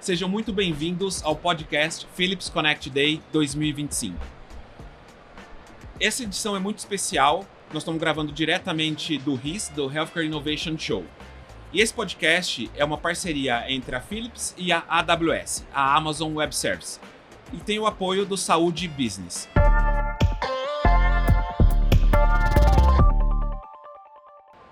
Sejam muito bem-vindos ao podcast Philips Connect Day 2025. Essa edição é muito especial, nós estamos gravando diretamente do HIS, do Healthcare Innovation Show. E esse podcast é uma parceria entre a Philips e a AWS, a Amazon Web Services, e tem o apoio do Saúde Business.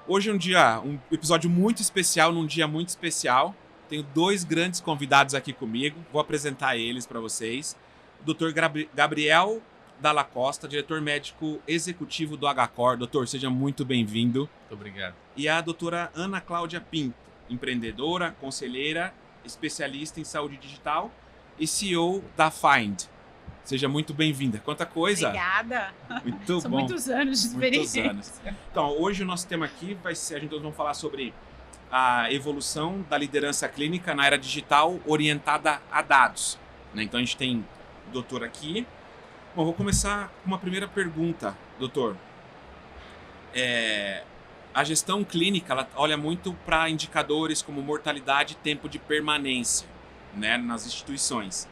Hoje é um episódio muito especial, num dia muito especial. Tenho dois grandes convidados aqui comigo, vou apresentar eles para vocês. O Dr. Gabriel Dalla Costa, diretor médico executivo do HCOR. Doutor, seja muito bem-vindo. Muito obrigado. E a doutora Ana Cláudia Pinto, empreendedora, conselheira, especialista em saúde digital e CEO da Find. Seja muito bem-vinda. Quanta coisa! Obrigada! Muito São bom. muitos anos de experiência. Muitos anos. Então, hoje o nosso tema aqui vai ser, nós vamos falar sobre a evolução da liderança clínica na era digital orientada a dados. Então, a gente tem o doutor aqui. Bom, vou começar com uma primeira pergunta, doutor. A gestão clínica ela olha muito para indicadores como mortalidade e tempo de permanência, né, nas instituições.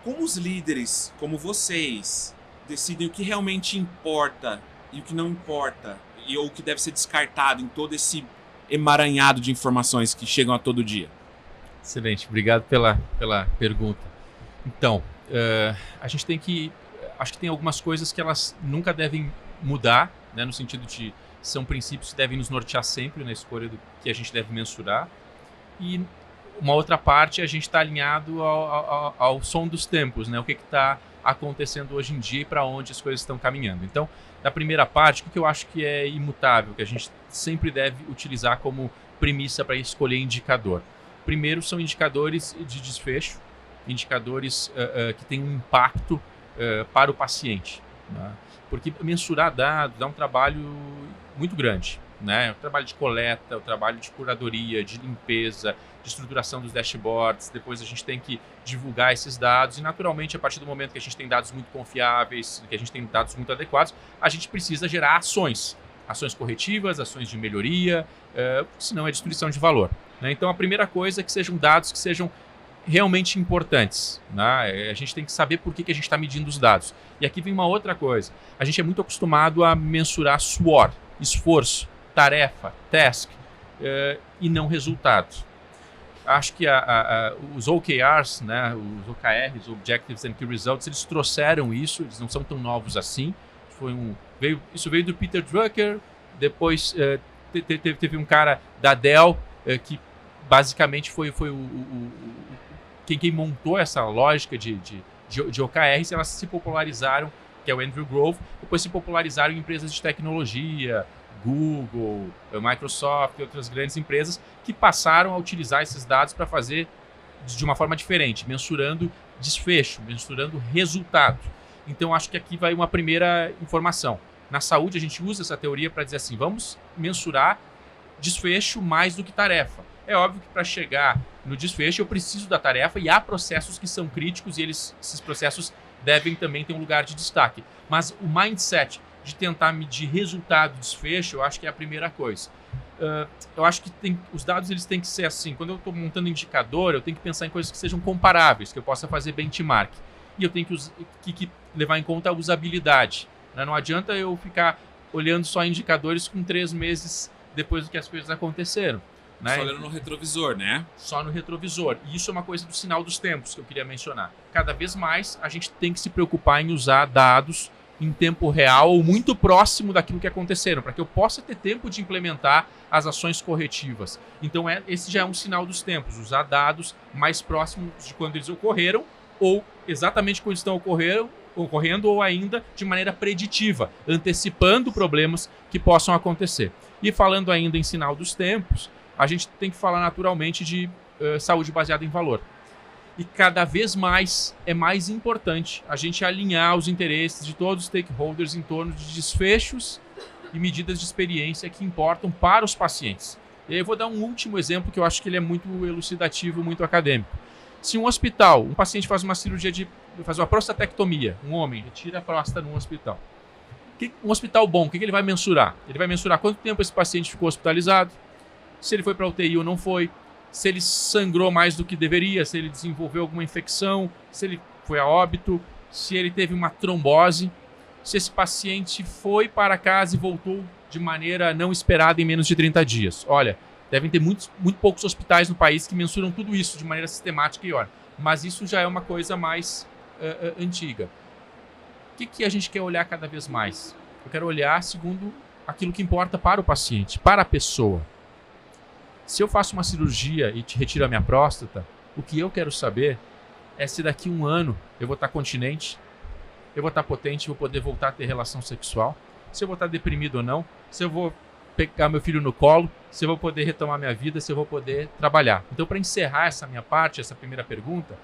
Como os líderes, como vocês, decidem o que realmente importa e o que não importa, ou o que deve ser descartado em todo esse emaranhado de informações que chegam a todo dia? Excelente, obrigado pela pergunta. Então, a gente tem que... Acho que tem algumas coisas que elas nunca devem mudar, né, no sentido de são princípios que devem nos nortear sempre na escolha do que a gente deve mensurar. E uma outra parte, a gente está alinhado ao som dos tempos, né? O que está acontecendo hoje em dia e para onde as coisas estão caminhando. Então, da primeira parte, o que eu acho que é imutável, que a gente sempre deve utilizar como premissa para escolher indicador. Primeiro, são indicadores de desfecho, indicadores que têm um impacto para o paciente, né? Porque mensurar dados dá um trabalho muito grande, né? O trabalho de coleta, o trabalho de curadoria, de limpeza, de estruturação dos dashboards. Depois a gente tem que divulgar esses dados e, naturalmente, a partir do momento que a gente tem dados muito confiáveis, que a gente tem dados muito adequados, a gente precisa gerar ações corretivas, ações de melhoria, senão é destruição de valor, né? Então, a primeira coisa é que sejam dados que sejam realmente importantes, né? A gente tem que saber por que a gente está medindo os dados. E aqui vem uma outra coisa. A gente é muito acostumado a mensurar SWOT, esforço, tarefa, task, e não resultado. Acho que os OKRs, né, os OKRs, Objectives and Key Results, eles trouxeram isso, eles não são tão novos assim. Isso veio do Peter Drucker, depois teve um cara da Dell, que basicamente foi quem montou essa lógica de OKRs. Elas se popularizaram, que é o Andrew Grove, depois se popularizaram em empresas de tecnologia, Google, Microsoft e outras grandes empresas que passaram a utilizar esses dados para fazer de uma forma diferente, mensurando desfecho, mensurando resultado. Então, acho que aqui vai uma primeira informação. Na saúde, a gente usa essa teoria para dizer assim, vamos mensurar desfecho mais do que tarefa. É óbvio que para chegar no desfecho eu preciso da tarefa e há processos que são críticos e esses processos devem também ter um lugar de destaque. Mas o mindset de tentar medir resultado, desfecho, eu acho que é a primeira coisa. Eu acho que os dados eles têm que ser assim. Quando eu estou montando indicador, eu tenho que pensar em coisas que sejam comparáveis, que eu possa fazer benchmark. E eu tenho que levar em conta a usabilidade, né? Não adianta eu ficar olhando só indicadores com 3 meses depois do que as coisas aconteceram, né? Só olhando no retrovisor, né? Só no retrovisor. E isso é uma coisa do sinal dos tempos que eu queria mencionar. Cada vez mais a gente tem que se preocupar em usar dados em tempo real ou muito próximo daquilo que aconteceram, para que eu possa ter tempo de implementar as ações corretivas. Então, esse já é um sinal dos tempos, usar dados mais próximos de quando eles ocorreram ou exatamente quando estão ocorrendo ou ainda de maneira preditiva, antecipando problemas que possam acontecer. E falando ainda em sinal dos tempos, a gente tem que falar naturalmente de saúde baseada em valor. E cada vez mais é mais importante a gente alinhar os interesses de todos os stakeholders em torno de desfechos e medidas de experiência que importam para os pacientes. E aí eu vou dar um último exemplo que eu acho que ele é muito elucidativo, muito acadêmico. Se um hospital, um paciente faz uma cirurgia faz uma prostatectomia, um homem retira a próstata num hospital. Um hospital bom, o que ele vai mensurar? Ele vai mensurar quanto tempo esse paciente ficou hospitalizado, se ele foi para a UTI ou não foi, se ele sangrou mais do que deveria, se ele desenvolveu alguma infecção, se ele foi a óbito, se ele teve uma trombose, se esse paciente foi para casa e voltou de maneira não esperada em menos de 30 dias. Olha, devem ter muito poucos hospitais no país que mensuram tudo isso de maneira sistemática e hora. Mas isso já é uma coisa mais antiga. O que a gente quer olhar cada vez mais? Eu quero olhar segundo aquilo que importa para o paciente, para a pessoa. Se eu faço uma cirurgia e te retiro a minha próstata, o que eu quero saber é se daqui a um ano eu vou estar continente, eu vou estar potente, vou poder voltar a ter relação sexual, se eu vou estar deprimido ou não, se eu vou pegar meu filho no colo, se eu vou poder retomar minha vida, se eu vou poder trabalhar. Então, para encerrar essa minha parte, essa primeira pergunta,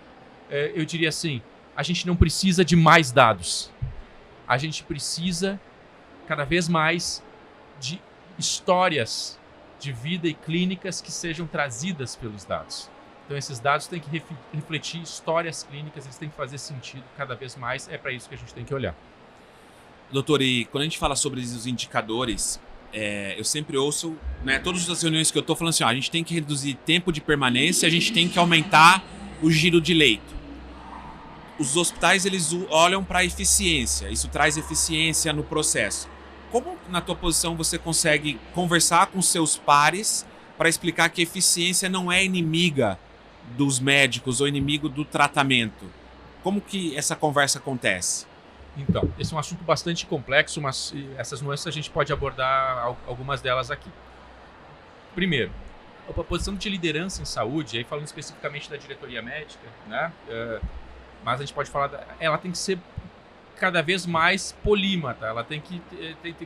eu diria assim, a gente não precisa de mais dados. A gente precisa, cada vez mais, de histórias de vida e clínicas que sejam trazidas pelos dados. Então, esses dados têm que refletir histórias clínicas, eles têm que fazer sentido cada vez mais. É para isso que a gente tem que olhar. Doutor, e quando a gente fala sobre os indicadores, eu sempre ouço, né, todas as reuniões que eu estou falando assim, a gente tem que reduzir tempo de permanência, a gente tem que aumentar o giro de leito. Os hospitais, eles olham para a eficiência, isso traz eficiência no processo. Como, na tua posição, você consegue conversar com seus pares para explicar que eficiência não é inimiga dos médicos ou inimigo do tratamento? Como que essa conversa acontece? Então, esse é um assunto bastante complexo, mas essas nuances a gente pode abordar algumas delas aqui. Primeiro, a posição de liderança em saúde, aí falando especificamente da diretoria médica, né? Mas a gente pode falar, ela tem que ser cada vez mais polímata, ela tem que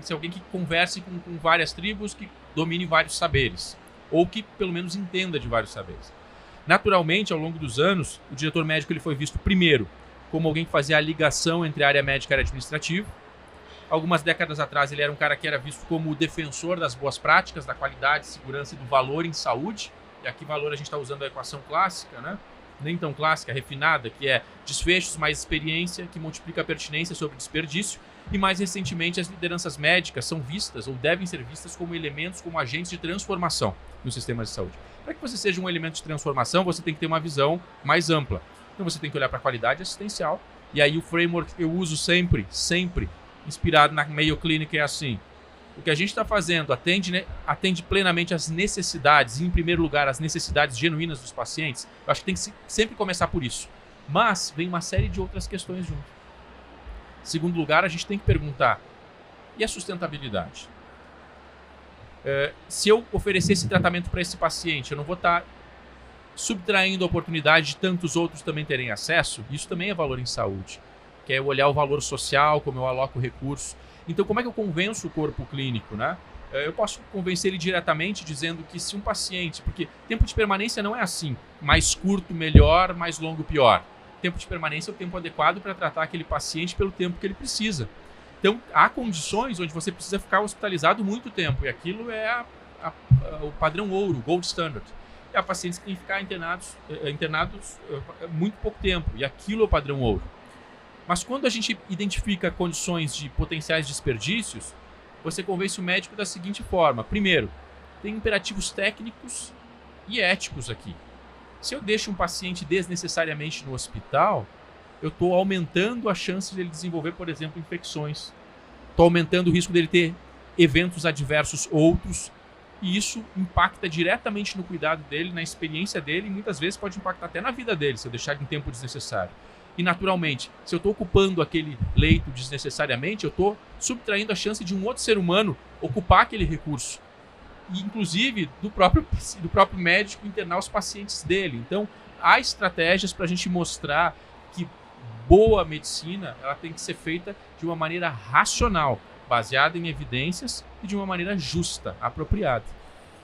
ser alguém que converse com várias tribos, que domine vários saberes, ou que pelo menos entenda de vários saberes. Naturalmente, ao longo dos anos, o diretor médico ele foi visto primeiro como alguém que fazia a ligação entre a área médica e a área administrativa. Algumas décadas atrás, ele era um cara que era visto como o defensor das boas práticas, da qualidade, segurança e do valor em saúde. E aqui valor a gente está usando a equação clássica, né? Nem tão clássica, refinada, que é desfechos mais experiência, que multiplica a pertinência sobre desperdício. E mais recentemente, as lideranças médicas são vistas, ou devem ser vistas, como elementos, como agentes de transformação no sistema de saúde. Para que você seja um elemento de transformação, você tem que ter uma visão mais ampla. Então você tem que olhar para a qualidade assistencial. E aí o framework que eu uso sempre, inspirado na Mayo Clinic, é assim. O que a gente está fazendo atende plenamente às necessidades, e em primeiro lugar, as necessidades genuínas dos pacientes. Eu acho que tem que sempre começar por isso. Mas vem uma série de outras questões junto. Em segundo lugar, a gente tem que perguntar, e a sustentabilidade? Se eu oferecer esse tratamento para esse paciente, eu não vou estar subtraindo a oportunidade de tantos outros também terem acesso? Isso também é valor em saúde, que é olhar o valor social, como eu aloco recursos. Então, como é que eu convenço o corpo clínico, né? Eu posso convencer ele diretamente dizendo que se um paciente... Porque tempo de permanência não é assim, mais curto, melhor, mais longo, pior. Tempo de permanência é o tempo adequado para tratar aquele paciente pelo tempo que ele precisa. Então, há condições onde você precisa ficar hospitalizado muito tempo, e aquilo é o padrão ouro, o gold standard. E há pacientes que têm que ficar internados muito pouco tempo, e aquilo é o padrão ouro. Mas quando a gente identifica condições de potenciais desperdícios, você convence o médico da seguinte forma. Primeiro, tem imperativos técnicos e éticos aqui. Se eu deixo um paciente desnecessariamente no hospital, eu estou aumentando a chance de ele desenvolver, por exemplo, infecções. Estou aumentando o risco dele ter eventos adversos outros, e isso impacta diretamente no cuidado dele, na experiência dele, e muitas vezes pode impactar até na vida dele, se eu deixar em tempo desnecessário. E, naturalmente, se eu estou ocupando aquele leito desnecessariamente, eu estou subtraindo a chance de um outro ser humano ocupar aquele recurso. E, inclusive, do próprio médico internar os pacientes dele. Então, há estratégias para a gente mostrar que boa medicina ela tem que ser feita de uma maneira racional, baseada em evidências e de uma maneira justa, apropriada.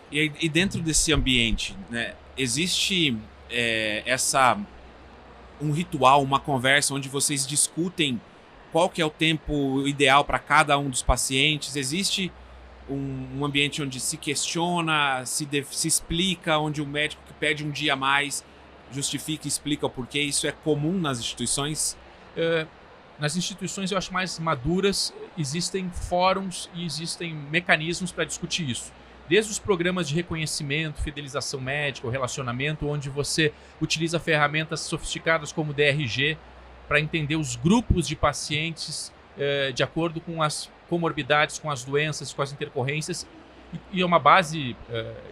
E dentro desse ambiente, né, existe um ritual, uma conversa onde vocês discutem qual que é o tempo ideal para cada um dos pacientes? Existe um ambiente onde se questiona, se explica, onde o médico que pede um dia a mais justifica e explica o porquê? Isso é comum nas instituições? Nas instituições, eu acho mais maduras, existem fóruns e existem mecanismos para discutir isso. desde os programas de reconhecimento, fidelização médica, o relacionamento, onde você utiliza ferramentas sofisticadas como DRG para entender os grupos de pacientes de acordo com as comorbidades, com as doenças, com as intercorrências, e é uma base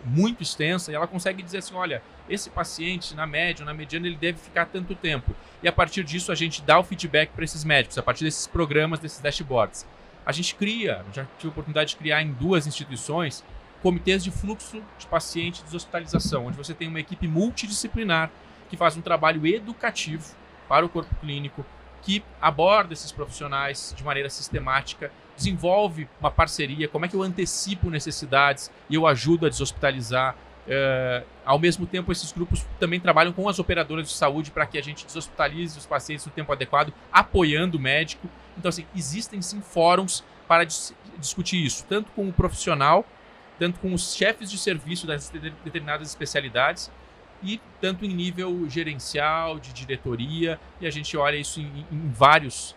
muito extensa, e ela consegue dizer assim, olha, esse paciente, na média, na mediana, ele deve ficar tanto tempo. E a partir disso, a gente dá o feedback para esses médicos, a partir desses programas, desses dashboards. A gente cria, já tive a oportunidade de criar em 2 instituições, comitês de fluxo de paciente de hospitalização, onde você tem uma equipe multidisciplinar que faz um trabalho educativo para o corpo clínico, que aborda esses profissionais de maneira sistemática, desenvolve uma parceria, como é que eu antecipo necessidades e eu ajudo a deshospitalizar. Ao mesmo tempo, esses grupos também trabalham com as operadoras de saúde para que a gente deshospitalize os pacientes no tempo adequado, apoiando o médico. Então, assim, existem sim fóruns para discutir isso, tanto com o profissional, tanto com os chefes de serviço das determinadas especialidades, e tanto em nível gerencial, de diretoria, e a gente olha isso em vários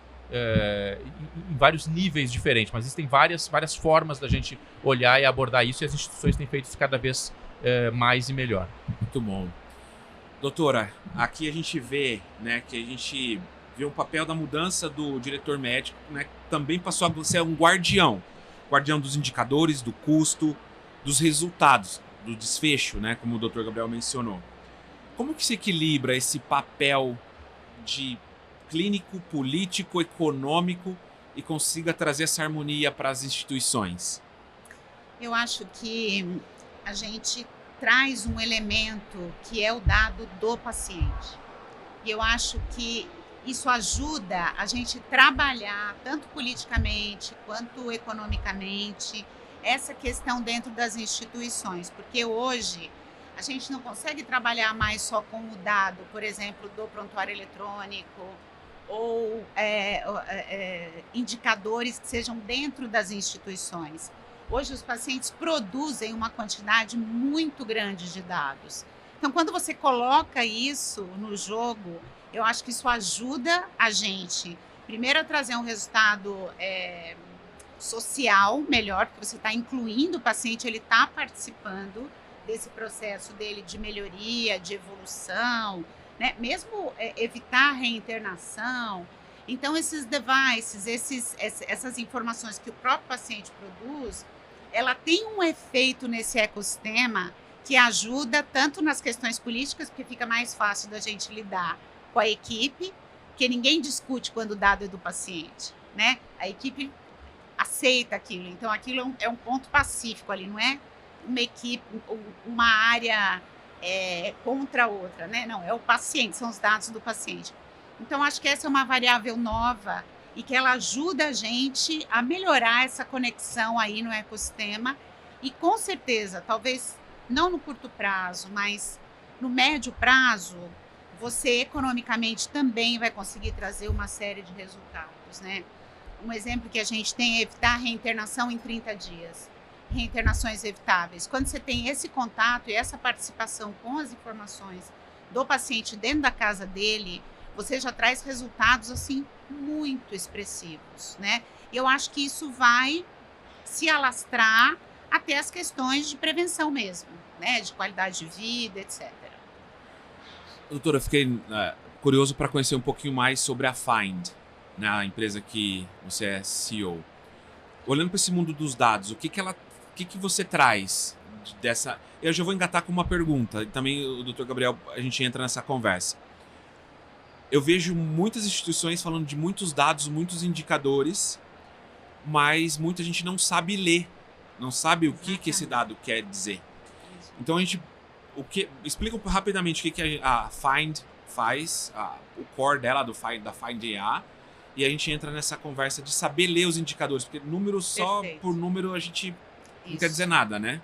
níveis diferentes, mas existem várias formas da gente olhar e abordar isso, e as instituições têm feito isso cada vez mais e melhor. Muito bom. Doutora, aqui a gente vê, né, que a gente vê o papel da mudança do diretor médico, né, também passou a ser um guardião dos indicadores, do custo, dos resultados, do desfecho, né, como o Dr. Gabriel mencionou. Como que se equilibra esse papel de clínico, político, econômico e consiga trazer essa harmonia para as instituições? Eu acho que a gente traz um elemento que é o dado do paciente. E eu acho que isso ajuda a gente trabalhar tanto politicamente quanto economicamente essa questão dentro das instituições, porque hoje a gente não consegue trabalhar mais só com o dado, por exemplo, do prontuário eletrônico ou indicadores que sejam dentro das instituições. Hoje os pacientes produzem uma quantidade muito grande de dados. Então, quando você coloca isso no jogo, eu acho que isso ajuda a gente, primeiro, a trazer um resultado social melhor, porque você está incluindo o paciente, ele está participando desse processo dele de melhoria, de evolução, né? Mesmo evitar a reinternação. Então, esses devices, essas informações que o próprio paciente produz, ela tem um efeito nesse ecossistema que ajuda tanto nas questões políticas, porque fica mais fácil da gente lidar com a equipe, porque ninguém discute quando o dado é do paciente, né? A equipe aceita aquilo, então aquilo é um ponto pacífico ali, não é uma equipe, uma área contra a outra, né? Não, é o paciente, são os dados do paciente. Então, acho que essa é uma variável nova e que ela ajuda a gente a melhorar essa conexão aí no ecossistema e, com certeza, talvez não no curto prazo, mas no médio prazo, você economicamente também vai conseguir trazer uma série de resultados, né? Um exemplo que a gente tem é evitar a reinternação em 30 dias. Reinternações evitáveis. Quando você tem esse contato e essa participação com as informações do paciente dentro da casa dele, você já traz resultados assim muito expressivos, né? E eu acho que isso vai se alastrar até as questões de prevenção mesmo, né? De qualidade de vida, etc. Doutora, eu fiquei curioso para conhecer um pouquinho mais sobre a Find, né? A empresa que você é CEO. Olhando para esse mundo dos dados, o que você traz dessa... Eu já vou engatar com uma pergunta, e também o Dr. Gabriel, a gente entra nessa conversa. Eu vejo muitas instituições falando de muitos dados, muitos indicadores, mas muita gente não sabe ler, não sabe o que esse dado quer dizer. Então, explica rapidamente o que a Find faz, o core dela, da Find AI, e a gente entra nessa conversa de saber ler os indicadores, porque número só por número a gente não quer dizer nada, né?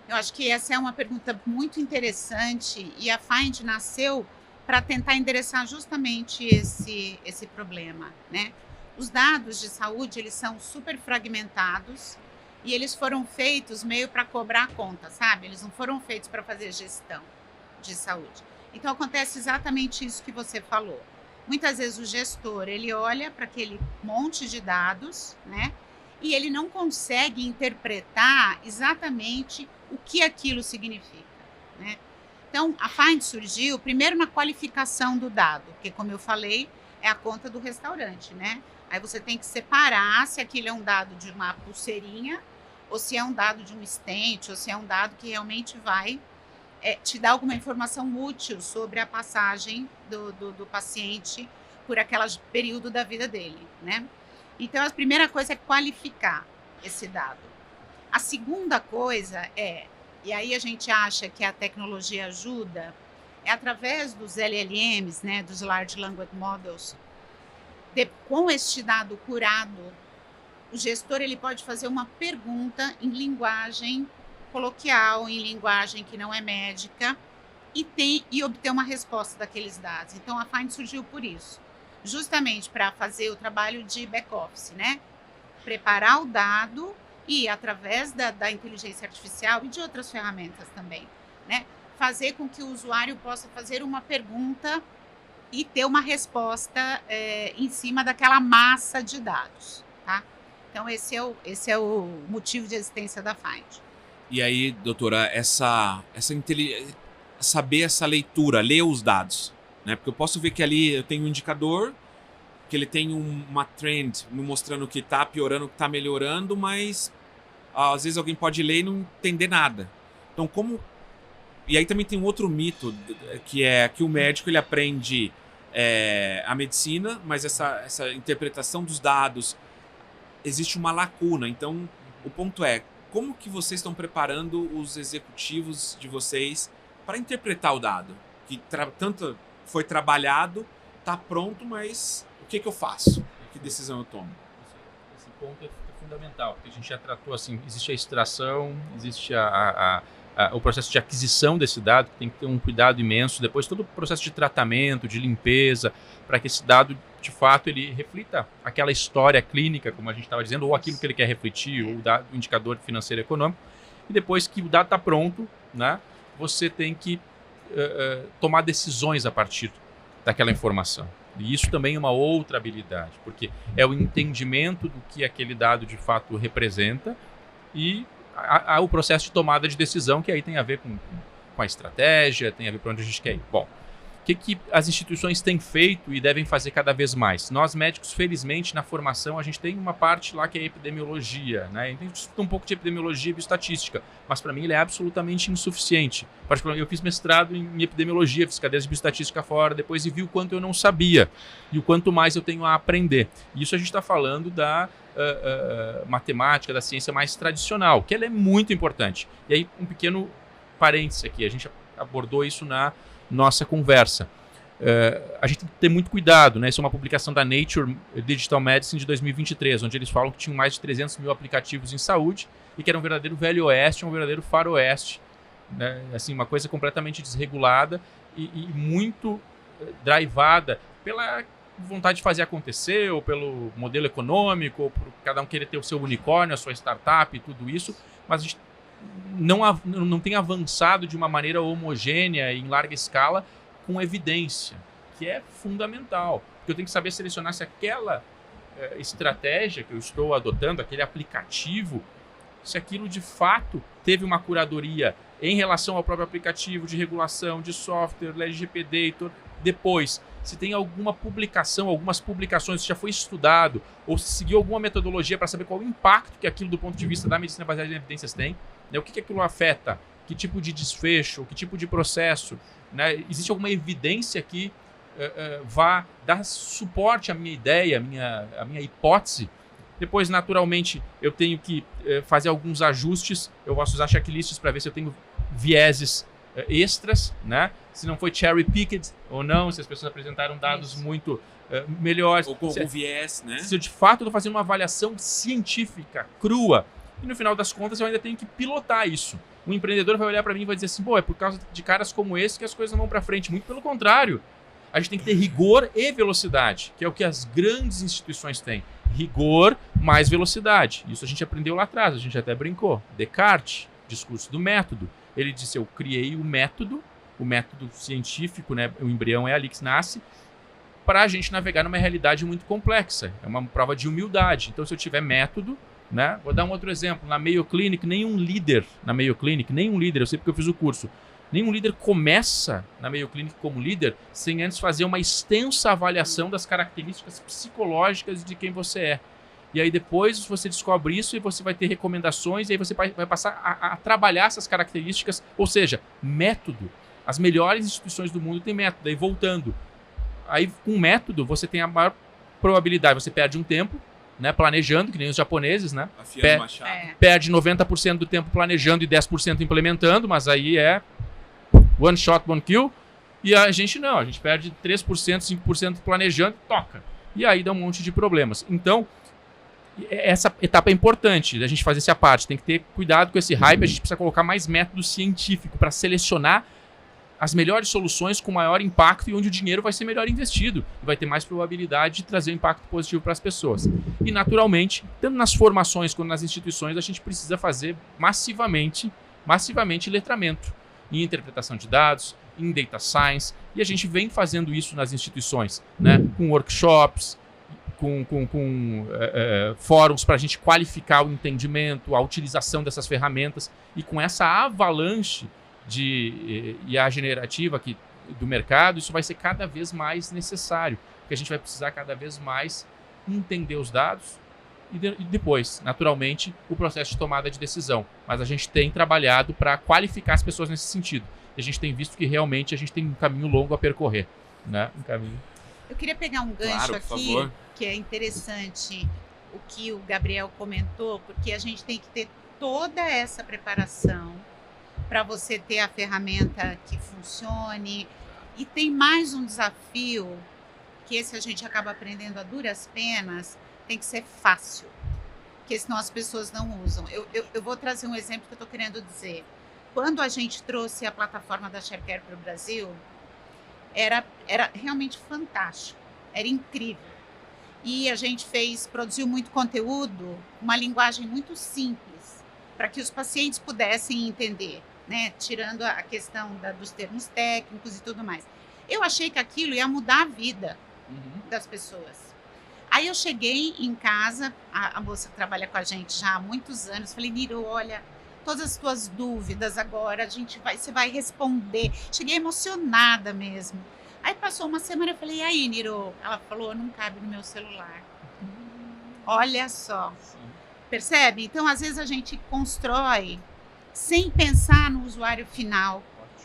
Eu acho que essa é uma pergunta muito interessante e a Find nasceu para tentar endereçar justamente esse problema, né? Os dados de saúde, eles são super fragmentados e eles foram feitos meio para cobrar a conta, sabe? Eles não foram feitos para fazer gestão de saúde. Então, acontece exatamente isso que você falou. Muitas vezes o gestor, ele olha para aquele monte de dados, né? e ele não consegue interpretar exatamente o que aquilo significa, né? Então, a Find surgiu primeiro na qualificação do dado, porque, como eu falei, é a conta do restaurante, né? Aí você tem que separar se aquilo é um dado de uma pulseirinha, ou se é um dado de um stent, ou se é um dado que realmente vai te dar alguma informação útil sobre a passagem do paciente por aquele período da vida dele, né? Então, a primeira coisa é qualificar esse dado. A segunda coisa e aí a gente acha que a tecnologia ajuda, é através dos LLMs, né, dos Large Language Models, com este dado curado, o gestor ele pode fazer uma pergunta em linguagem coloquial, em linguagem que não é médica, e obter uma resposta daqueles dados. Então, a Find surgiu por isso, justamente para fazer o trabalho de back-office, né? Preparar o dado e, através da inteligência artificial e de outras ferramentas também, né? Fazer com que o usuário possa fazer uma pergunta e ter uma resposta em cima daquela massa de dados, tá? Então, esse é o motivo de existência da Find. E aí, doutora, saber essa leitura, ler os dados, né? Porque eu posso ver que ali eu tenho um indicador, que ele tem uma trend me mostrando que está piorando, que está melhorando, mas às vezes alguém pode ler e não entender nada. Então, E aí também tem um outro mito, que é que o médico ele aprende a medicina, mas essa interpretação dos dados, existe uma lacuna. Então, o ponto é, como que vocês estão preparando os executivos de vocês para interpretar o dado? Que tanto foi trabalhado, está pronto, mas o que eu faço? Que decisão eu tomo? Esse ponto é fundamental, porque a gente já tratou assim, existe a extração, existe o processo de aquisição desse dado, que tem que ter um cuidado imenso, depois todo o processo de tratamento, de limpeza, para que esse dado, de fato, ele reflita aquela história clínica, como a gente estava dizendo, ou aquilo que ele quer refletir, ou o indicador financeiro e econômico, e depois que o dado está pronto, né, você tem que tomar decisões a partir daquela informação. E isso também é uma outra habilidade, porque é o entendimento do que aquele dado, de fato, representa e o processo de tomada de decisão, que aí tem a ver com a estratégia, tem a ver para onde a gente quer ir. Bom, o que as instituições têm feito e devem fazer cada vez mais? Nós, médicos, felizmente, na formação, a gente tem uma parte lá que é epidemiologia, né? A gente estuda um pouco de epidemiologia e bioestatística, mas para mim ele é absolutamente insuficiente. Particularmente, eu fiz mestrado em epidemiologia, fiz cadeiras de bioestatística fora, depois e vi o quanto eu não sabia e o quanto mais eu tenho a aprender. E isso a gente está falando da matemática, da ciência mais tradicional, que ela é muito importante. E aí, um pequeno parênteses aqui, a gente abordou isso na nossa conversa. A gente tem que ter muito cuidado, né? Isso é uma publicação da Nature Digital Medicine de 2023, onde eles falam que tinham mais de 300 mil aplicativos em saúde e que era um verdadeiro velho oeste, um verdadeiro faroeste, né? Assim, uma coisa completamente desregulada e muito drivada pela vontade de fazer acontecer, ou pelo modelo econômico, ou por cada um querer ter o seu unicórnio, a sua startup e tudo isso, mas a gente não tem avançado de uma maneira homogênea e em larga escala com evidência, que é fundamental. Porque eu tenho que saber selecionar se aquela estratégia que eu estou adotando, aquele aplicativo, se aquilo de fato teve uma curadoria em relação ao próprio aplicativo, de regulação, de software, LGPD, depois, se tem alguma publicação, algumas publicações, se já foi estudado, ou se seguiu alguma metodologia para saber qual o impacto que aquilo do ponto de vista da medicina baseada em evidências tem, né? O que aquilo afeta, que tipo de desfecho, que tipo de processo, né? Existe alguma evidência que vá dar suporte à minha ideia, à minha hipótese. Depois, naturalmente, eu tenho que fazer alguns ajustes, eu posso usar checklists para ver se eu tenho vieses extras, né? Se não foi cherry-picked ou não, se as pessoas apresentaram dados muito melhores. Ou com algum viés, né? Se eu de fato estou fazendo uma avaliação científica, crua, e no final das contas eu ainda tenho que pilotar isso. Um empreendedor vai olhar para mim e vai dizer assim, é por causa de caras como esse que as coisas não vão para frente. Muito pelo contrário. A gente tem que ter rigor e velocidade, que é o que as grandes instituições têm. Rigor mais velocidade. Isso a gente aprendeu lá atrás, a gente até brincou. Descartes, discurso do método. Ele disse, eu criei o método científico, né? O embrião é ali que nasce, para a gente navegar numa realidade muito complexa. É uma prova de humildade. Então, se eu tiver método, né? Vou dar um outro exemplo. Na Mayo Clinic, nenhum líder, eu sei porque eu fiz o curso, nenhum líder começa na Mayo Clinic como líder sem antes fazer uma extensa avaliação das características psicológicas de quem você é. E aí depois você descobre isso e você vai ter recomendações e aí você vai passar a trabalhar essas características, ou seja, método. As melhores instituições do mundo têm método. Aí voltando, aí com método você tem a maior probabilidade, você perde um tempo, né, planejando, que nem os japoneses, né? Afiando o machado. Perde 90% do tempo planejando e 10% implementando, mas aí é one shot, one kill. E a gente não, a gente perde 3%, 5% planejando e toca. E aí dá um monte de problemas. Então, essa etapa é importante da gente fazer essa parte. Tem que ter cuidado com esse hype. A gente precisa colocar mais método científico para selecionar as melhores soluções com maior impacto e onde o dinheiro vai ser melhor investido. E vai ter mais probabilidade de trazer um impacto positivo para as pessoas. E, naturalmente, tanto nas formações quanto nas instituições, a gente precisa fazer massivamente letramento em interpretação de dados, em data science. E a gente vem fazendo isso nas instituições, né? Com workshops, com fóruns para a gente qualificar o entendimento, a utilização dessas ferramentas. E com essa avalanche de IA generativa aqui do mercado, isso vai ser cada vez mais necessário, porque a gente vai precisar cada vez mais entender os dados e depois, naturalmente, o processo de tomada de decisão. Mas a gente tem trabalhado para qualificar as pessoas nesse sentido. E a gente tem visto que realmente a gente tem um caminho longo a percorrer, né? Um caminho. Eu queria pegar um gancho aqui, que é interessante o que o Gabriel comentou, porque a gente tem que ter toda essa preparação para você ter a ferramenta que funcione. E tem mais um desafio, que esse a gente acaba aprendendo a duras penas, tem que ser fácil, porque senão as pessoas não usam. Eu vou trazer um exemplo que eu estou querendo dizer. Quando a gente trouxe a plataforma da Sharecare para o Brasil, era realmente fantástico, era incrível. E a gente produziu muito conteúdo, uma linguagem muito simples, para que os pacientes pudessem entender, né? Tirando a questão dos termos técnicos e tudo mais. Eu achei que aquilo ia mudar a vida das pessoas. Aí eu cheguei em casa, a moça que trabalha com a gente já há muitos anos, falei, Niro, olha, todas as tuas dúvidas agora, você vai responder. Cheguei emocionada mesmo. Aí passou uma semana, eu falei, e aí, Niro? Ela falou, não cabe no meu celular. Olha só. Percebe? Então, às vezes a gente constrói sem pensar no usuário final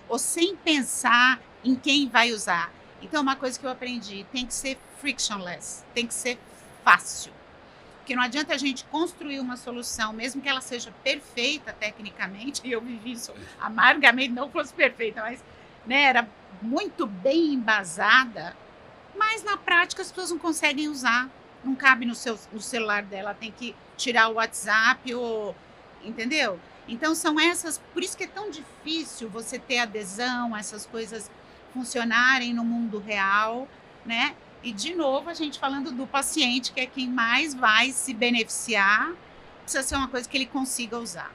ou sem pensar em quem vai usar. Então, uma coisa que eu aprendi, tem que ser frictionless, tem que ser fácil. Porque não adianta a gente construir uma solução, mesmo que ela seja perfeita tecnicamente, e eu vivi isso amargamente, não fosse perfeita, mas né, era muito bem embasada, mas na prática as pessoas não conseguem usar, não cabe no celular dela, tem que tirar o WhatsApp, entendeu? Então são essas, por isso que é tão difícil você ter adesão, essas coisas funcionarem no mundo real, né? E de novo a gente falando do paciente, que é quem mais vai se beneficiar, precisa ser uma coisa que ele consiga usar.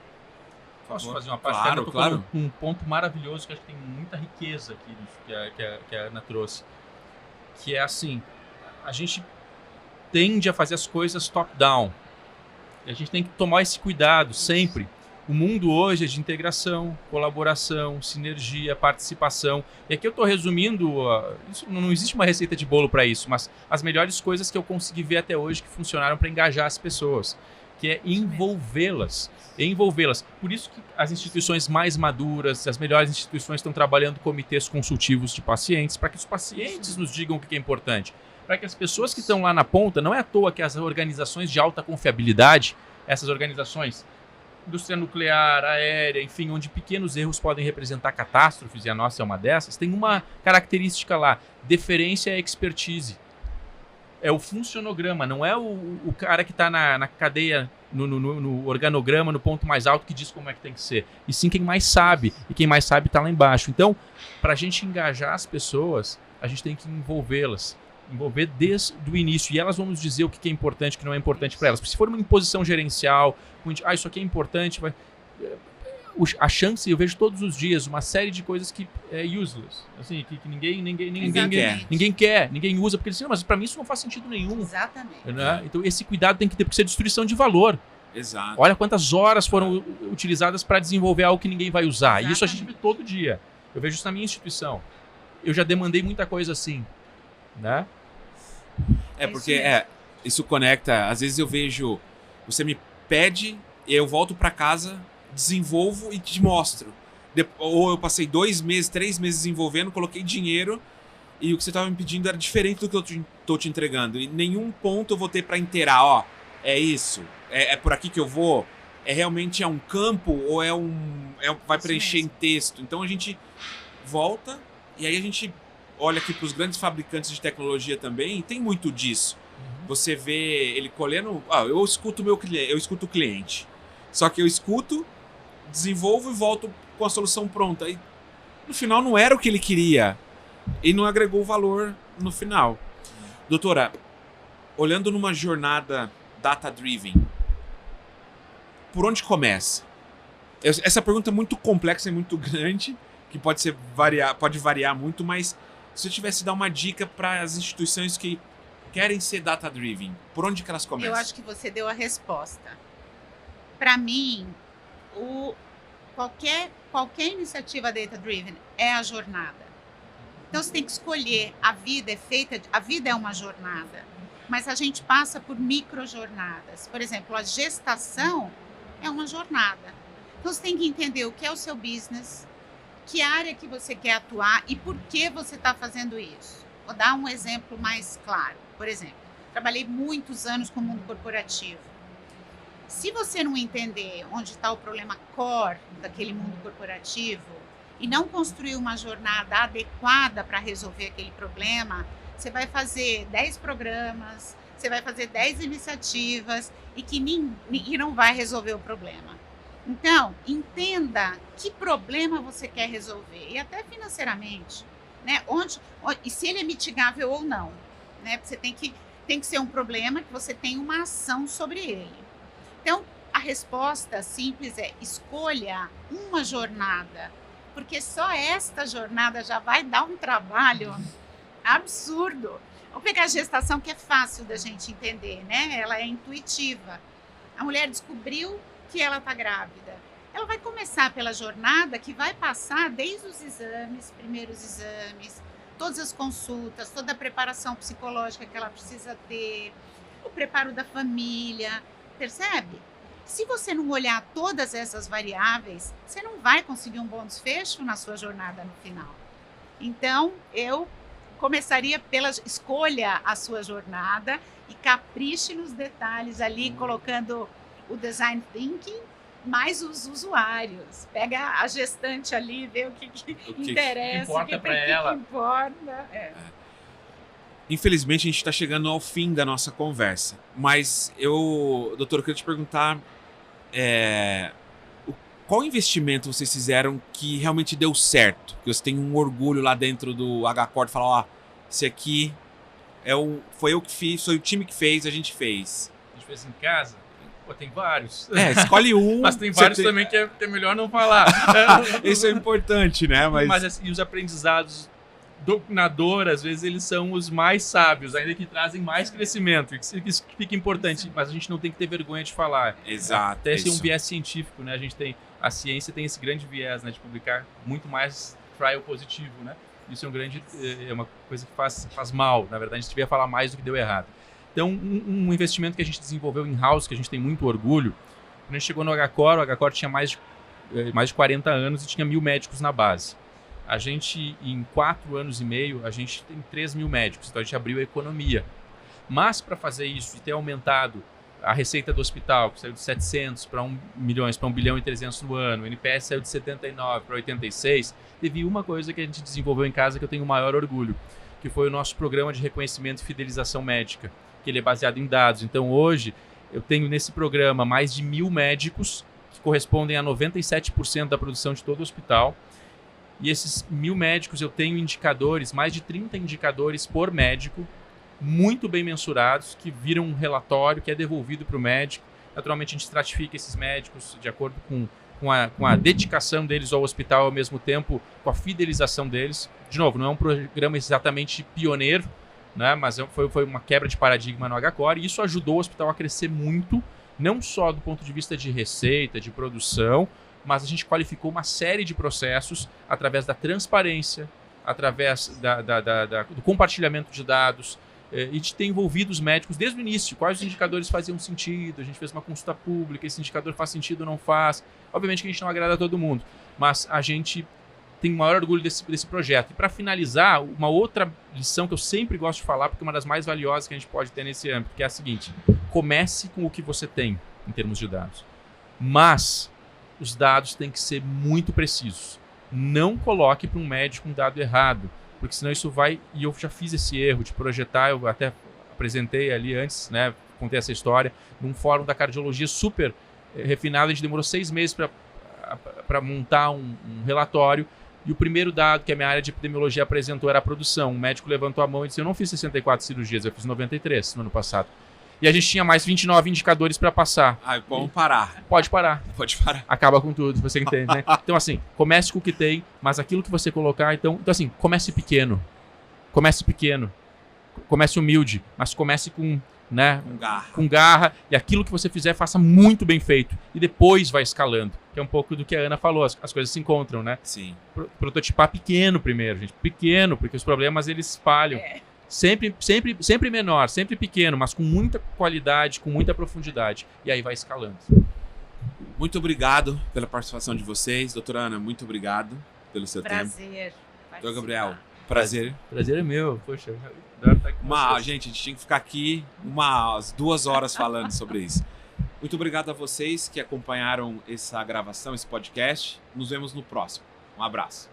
Posso fazer uma parte? Claro. Um ponto maravilhoso que acho que tem muita riqueza aqui que a Ana trouxe, que é assim, a gente tende a fazer as coisas top-down. E a gente tem que tomar esse cuidado sempre. O mundo hoje é de integração, colaboração, sinergia, participação. E aqui eu estou resumindo, isso, não existe uma receita de bolo para isso, mas as melhores coisas que eu consegui ver até hoje que funcionaram para engajar as pessoas, que é envolvê-las. Por isso que as instituições mais maduras, as melhores instituições estão trabalhando comitês consultivos de pacientes, para que os pacientes nos digam o que é importante. Para que as pessoas que estão lá na ponta, não é à toa que as organizações de alta confiabilidade, essas organizações, indústria nuclear, aérea, enfim, onde pequenos erros podem representar catástrofes, e a nossa é uma dessas, tem uma característica lá, deferência e expertise. É o funcionograma, não é o cara que está na cadeia, no organograma, no ponto mais alto, que diz como é que tem que ser. E sim quem mais sabe, e quem mais sabe está lá embaixo. Então, para a gente engajar as pessoas, a gente tem que envolvê-las. Envolver desde o início. E elas vão nos dizer o que é importante e o que não é importante para elas. Porque se for uma imposição gerencial, isso aqui é importante, a chance, eu vejo todos os dias uma série de coisas que é useless. Assim, que ninguém quer, ninguém usa, porque eles dizem, mas para mim isso não faz sentido nenhum. Exatamente. Né? Então esse cuidado tem que ter, porque isso é destruição de valor. Exato. Olha quantas horas foram utilizadas para desenvolver algo que ninguém vai usar. E isso a gente vê todo dia. Eu vejo isso na minha instituição. Eu já demandei muita coisa assim, né? Porque isso conecta. Às vezes eu vejo, você me pede, eu volto para casa, desenvolvo e te mostro. Ou eu passei 2 meses, 3 meses desenvolvendo, coloquei dinheiro e o que você estava me pedindo era diferente do que eu tô te entregando. E nenhum ponto eu vou ter para inteirar, ó, é isso, é por aqui que eu vou, realmente é um campo ou vai preencher em texto. Então a gente volta e aí a gente olha aqui para os grandes fabricantes de tecnologia também e tem muito disso. Você vê ele colhendo, eu escuto o cliente. Só que eu escuto, desenvolvo e volto com a solução pronta. E no final não era o que ele queria e não agregou valor no final. Doutora, olhando numa jornada data-driven, por onde começa? Essa pergunta é muito complexa e muito grande, que pode variar muito, mas se eu tivesse que dar uma dica para as instituições que querem ser data-driven, por onde que elas começam? Eu acho que você deu a resposta. Para mim, qualquer iniciativa data-driven é a jornada. Então você tem que escolher. A vida é uma jornada, mas a gente passa por microjornadas. Por exemplo, a gestação é uma jornada. Então você tem que entender o que é o seu business, que área que você quer atuar e por que você está fazendo isso. Vou dar um exemplo mais claro. Por exemplo, trabalhei muitos anos com o mundo corporativo. Se você não entender onde está o problema core daquele mundo corporativo e não construir uma jornada adequada para resolver aquele problema, você vai fazer 10 programas, você vai fazer 10 iniciativas e que não vai resolver o problema. Então, entenda que problema você quer resolver, e até financeiramente, né? E se ele é mitigável ou não, né? Você tem que ser um problema que você tem uma ação sobre ele. Então, a resposta simples é: escolha uma jornada, porque só esta jornada já vai dar um trabalho absurdo. Vou pegar a gestação, que é fácil da gente entender, né? Ela é intuitiva. A mulher descobriu que ela está grávida. Ela vai começar pela jornada que vai passar desde os primeiros exames, todas as consultas, toda a preparação psicológica que ela precisa ter, o preparo da família, percebe? Se você não olhar todas essas variáveis, você não vai conseguir um bom desfecho na sua jornada no final. Então, eu começaria pela escolha a sua jornada e capriche nos detalhes ali, colocando o design thinking mais os usuários. Pega a gestante ali, vê o que interessa, importa para ela. Importa. Infelizmente, a gente está chegando ao fim da nossa conversa. Mas doutor, eu queria te perguntar qual investimento vocês fizeram que realmente deu certo? Que você tem um orgulho lá dentro do HCore de falar, esse aqui foi eu que fiz, foi o time que fez, a gente fez. A gente fez em casa? Pô, tem vários. Escolhe um. Mas tem vários também que é melhor não falar. Isso é importante, né? Mas assim, os aprendizados do nadador, às vezes, eles são os mais sábios, ainda que trazem mais crescimento. Isso que fica importante, mas a gente não tem que ter vergonha de falar. Exato. Até ser um viés científico, né? A ciência tem esse grande viés, né? De publicar muito mais trial positivo, né? Isso é uma coisa que faz mal. Na verdade, a gente devia falar mais do que deu errado. Então, um investimento que a gente desenvolveu in-house, que a gente tem muito orgulho, quando a gente chegou no HCore, o HCore tinha mais de 40 anos e tinha 1.000 médicos na base. A gente, em 4 anos e meio, a gente tem 3.000 médicos, então a gente abriu a economia. Mas para fazer isso e ter aumentado a receita do hospital, que saiu de 700 para 1 bilhão e 300 no ano, o NPS saiu de 79 para 86, teve uma coisa que a gente desenvolveu em casa que eu tenho o maior orgulho, que foi o nosso programa de reconhecimento e fidelização médica, que ele é baseado em dados. Então hoje eu tenho nesse programa mais de 1.000 médicos, que correspondem a 97% da produção de todo o hospital. E esses 1.000 médicos eu tenho indicadores, mais de 30 indicadores por médico, muito bem mensurados, que viram um relatório que é devolvido para o médico. Naturalmente a gente estratifica esses médicos de acordo com a dedicação deles ao hospital, ao mesmo tempo com a fidelização deles. De novo, não é um programa exatamente pioneiro, né? Mas foi uma quebra de paradigma no HCore, e isso ajudou o hospital a crescer muito não só do ponto de vista de receita, de produção, mas a gente qualificou uma série de processos através da transparência, através do compartilhamento de dados, e de ter envolvido os médicos desde o início, quais os indicadores faziam sentido, a gente fez uma consulta pública, esse indicador faz sentido ou não faz. Obviamente que a gente não agrada a todo mundo, mas a gente tem o maior orgulho desse projeto. E para finalizar, uma outra lição que eu sempre gosto de falar, porque é uma das mais valiosas que a gente pode ter nesse âmbito, que é a seguinte: comece com o que você tem em termos de dados, mas os dados têm que ser muito precisos. Não coloque para um médico um dado errado, porque senão isso vai... E eu já fiz esse erro de projetar, eu até apresentei ali antes, né, contei essa história, num fórum da cardiologia super refinado. A gente demorou 6 meses para montar um relatório, e o primeiro dado que a minha área de epidemiologia apresentou era a produção. O médico levantou a mão e disse: eu não fiz 64 cirurgias, eu fiz 93 no ano passado. E a gente tinha mais 29 indicadores para passar. Vamos parar. Pode parar. Pode parar. Acaba com tudo, você entende, né? Então, assim, comece com o que tem, mas aquilo que você colocar... Então assim, comece pequeno. Comece pequeno. Comece humilde, mas comece com... né, com garra, e aquilo que você fizer, faça muito bem feito. E depois vai escalando. Que é um pouco do que a Ana falou, as coisas se encontram, né? Sim. Prototipar pequeno primeiro, gente. Pequeno, porque os problemas eles espalham. Sempre menor, sempre pequeno, mas com muita qualidade, com muita profundidade. E aí vai escalando. Muito obrigado pela participação de vocês. Doutora Ana, muito obrigado pelo seu tempo. Prazer. Doutor Gabriel, prazer. Prazer é meu. Poxa, gente, a gente tinha que ficar aqui umas 2 horas falando sobre isso. Muito obrigado a vocês que acompanharam essa gravação, esse podcast. Nos vemos no próximo. Um abraço.